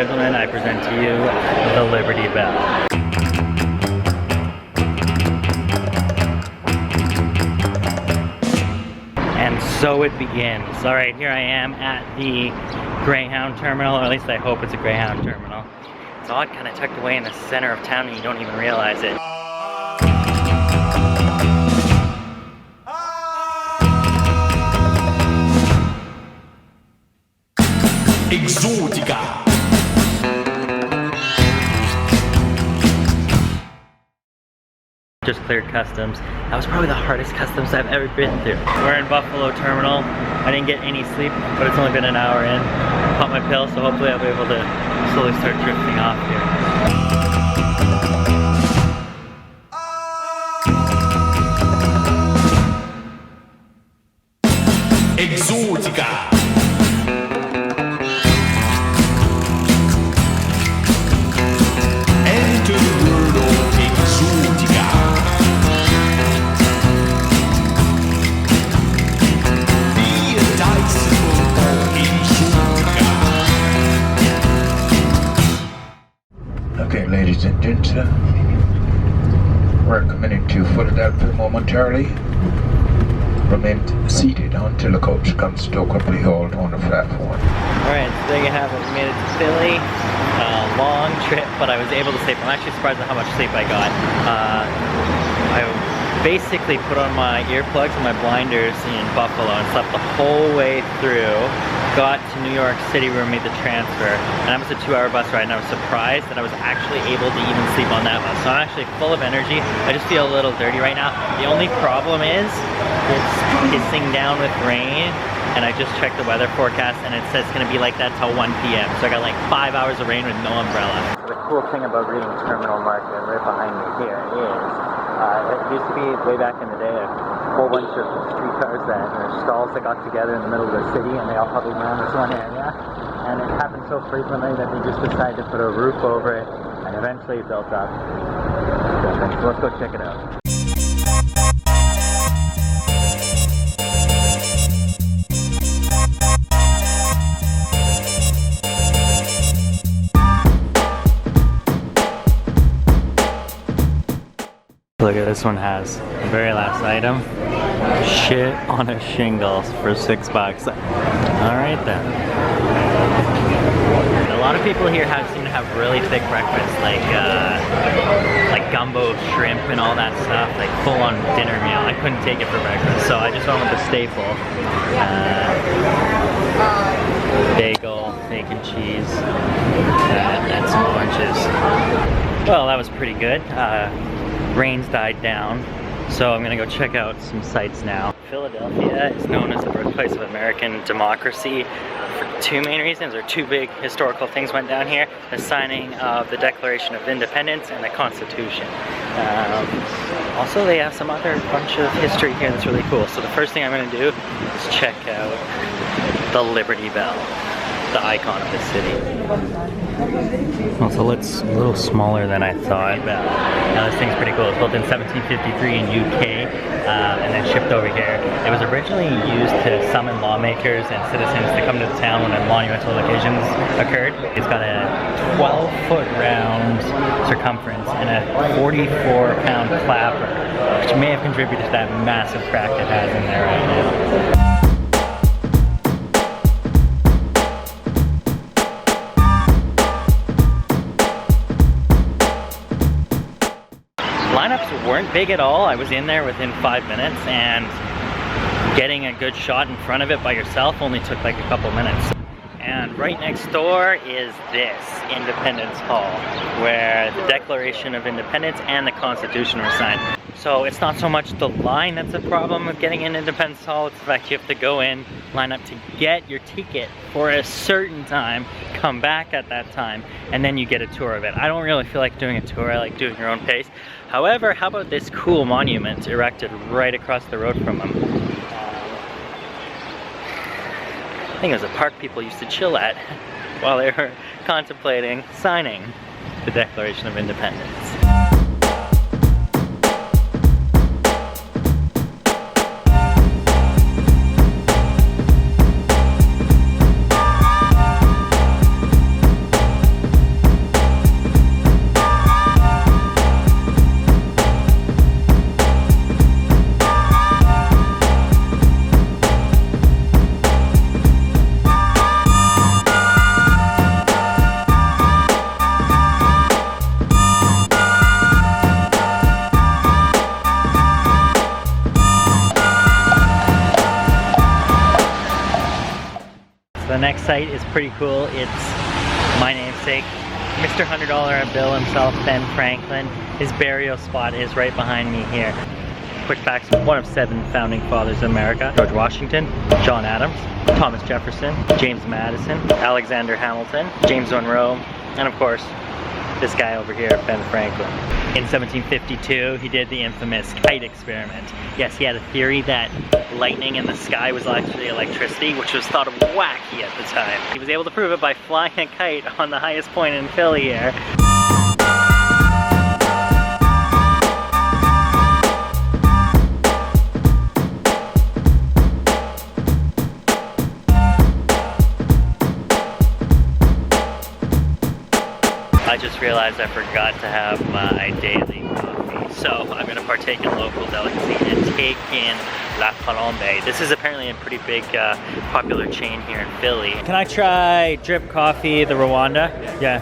gentlemen, I present to you the Liberty Bell. And so it begins. All right, here I am at the Greyhound terminal, or at least I hope it's a Greyhound terminal. It's odd, kind of tucked away in the center of town and you don't even realize it. Exotica. Just cleared customs. That was probably the hardest customs I've ever been through. We're in Buffalo Terminal. I didn't get any sleep, but it's only been an hour in. I popped my pill, so hopefully I'll be able to slowly start drifting off here. Exotica. Enter the world of Exotica. Be a disciple of Exotica. Okay, ladies and gents, we're coming to Philadelphia momentarily. Remain seated until the coach comes to a complete halt on the platform. Alright, so there you have it. We made it to Philly. Long trip, but I was able to sleep. I'm actually surprised at how much sleep I got. I basically put on my earplugs and my blinders in Buffalo and slept the whole way through. Got to New York City where we made the transfer, and that was a 2-hour bus ride, and I was surprised that I was actually able to even sleep on that bus. So I'm actually full of energy. I just feel a little dirty right now. The only problem is it's pissing down with rain, and I just checked the weather forecast and it says it's gonna be like that till 1 p.m. So I got like 5 hours of rain with no umbrella. The cool thing about reading Terminal Market right behind me here is it used to be way back in the day a whole bunch of streetcars that are stalls that got together in the middle of the city and they all huddled around this one area. And it happened so frequently that they just decided to put a roof over it and eventually it built up. So let's go check it out. Look at this one has the very last item. Shit on a shingle for $6. Alright then. A lot of people here seem to have really thick breakfasts, like gumbo shrimp and all that stuff, like full on dinner meal. I couldn't take it for breakfast, so I just went with the staple. Bagel, bacon, cheese, and some oranges. Well, that was pretty good. Rain's died down, so I'm gonna go check out some sites now. Philadelphia is known as the birthplace of American democracy for two main reasons, or two big historical things went down here: the signing of the Declaration of Independence and the Constitution. Also, they have some other bunch of history here that's really cool. So the first thing I'm gonna do is check out the Liberty Bell, the icon of the city. Well, so it's a little smaller than I thought. Now this thing's pretty cool. It's built in 1753 in UK and then shipped over here. It was originally used to summon lawmakers and citizens to come to the town when monumental occasions occurred. It's got a 12-foot round circumference and a 44-pound clapper, which may have contributed to that massive crack it has in there right now. Lineups weren't big at all. I was in there within 5 minutes, and getting a good shot in front of it by yourself only took like a couple minutes. And right next door is this, Independence Hall, where the Declaration of Independence and the Constitution were signed. So it's not so much the line that's a problem with getting in Independence Hall, it's the fact you have to go in, line up to get your ticket for a certain time, come back at that time, and then you get a tour of it. I don't really feel like doing a tour, I like doing your own pace. However, how about this cool monument erected right across the road from them? I think it was a park people used to chill at while they were contemplating signing the Declaration of Independence. site is pretty cool. It's my namesake, Mr. $100 bill himself, Ben Franklin. His burial spot is right behind me here. Quick facts, one of 7 founding fathers of America: George Washington, John Adams, Thomas Jefferson, James Madison, Alexander Hamilton, James Monroe, and of course, this guy over here, Ben Franklin. In 1752, he did the infamous kite experiment. Yes, he had a theory that lightning in the sky was actually electricity, which was thought of wacky at the time. He was able to prove it by flying a kite on the highest point in Philly here. I just realized I forgot to have my daily coffee, so I'm gonna partake in local delicacy and take in La Colombe. This is apparently a pretty big, popular chain here in Philly. Can I try drip coffee, the Rwanda? Yeah.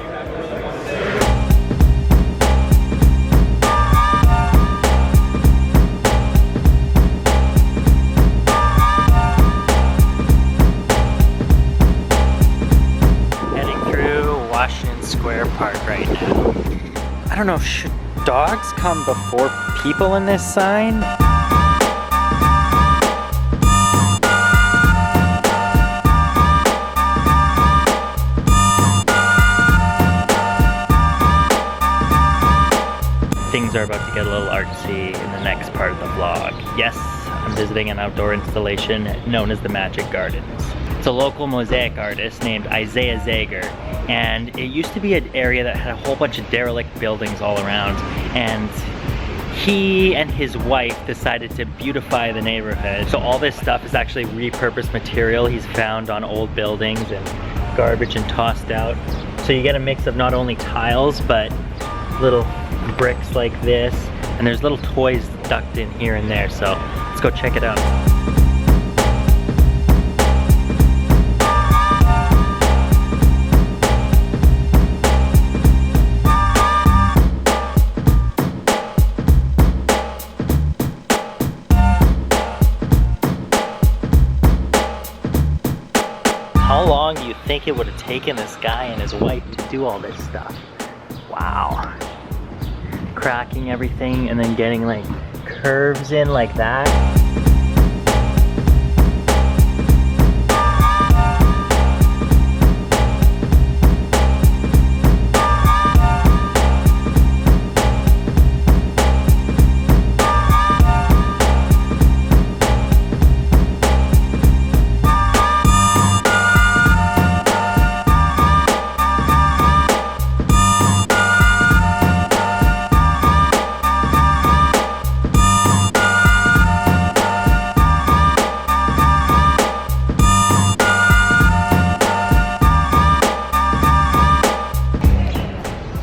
Washington Square Park right now. I don't know, should dogs come before people in this sign? Things are about to get a little artsy in the next part of the vlog. Yes, I'm visiting an outdoor installation known as the Magic Gardens. It's a local mosaic artist named Isaiah Zager, and it used to be an area that had a whole bunch of derelict buildings all around, and he and his wife decided to beautify the neighborhood. So all this stuff is actually repurposed material he's found on old buildings and garbage and tossed out. So you get a mix of not only tiles, but little bricks like this, and there's little toys ducked in here and there, so let's go check it out. How long do you think it would have taken this guy and his wife to do all this stuff? Wow. Cracking everything and then getting like curves in like that.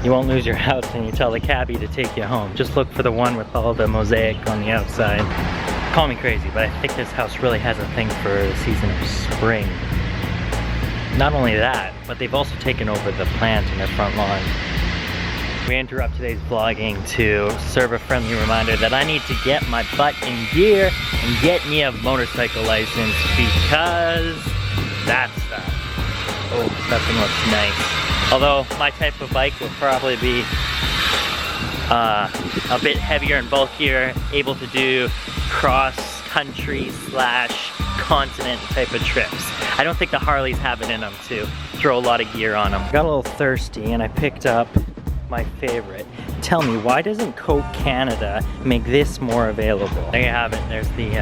You won't lose your house and you tell the cabbie to take you home. Just look for the one with all the mosaic on the outside. Call me crazy, but I think this house really has a thing for the season of spring. Not only that, but they've also taken over the plant in their front lawn. We interrupt today's vlogging to serve a friendly reminder that I need to get my butt in gear and get me a motorcycle license, because that stuff, oh, that thing looks nice. Although my type of bike will probably be a bit heavier and bulkier, able to do cross-country / continent type of trips. I don't think the Harleys have it in them to throw a lot of gear on them. I got a little thirsty and I picked up my favorite. Tell me, why doesn't Coke Canada make this more available? There you have it. There's the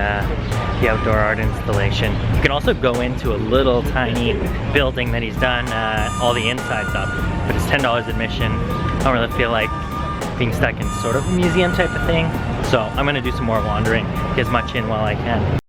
outdoor art installation. You can also go into a little tiny building that he's done all the insides up, but it's $10 admission. I don't really feel like being stuck in sort of a museum type of thing, so I'm gonna do some more wandering, get as much in while I can.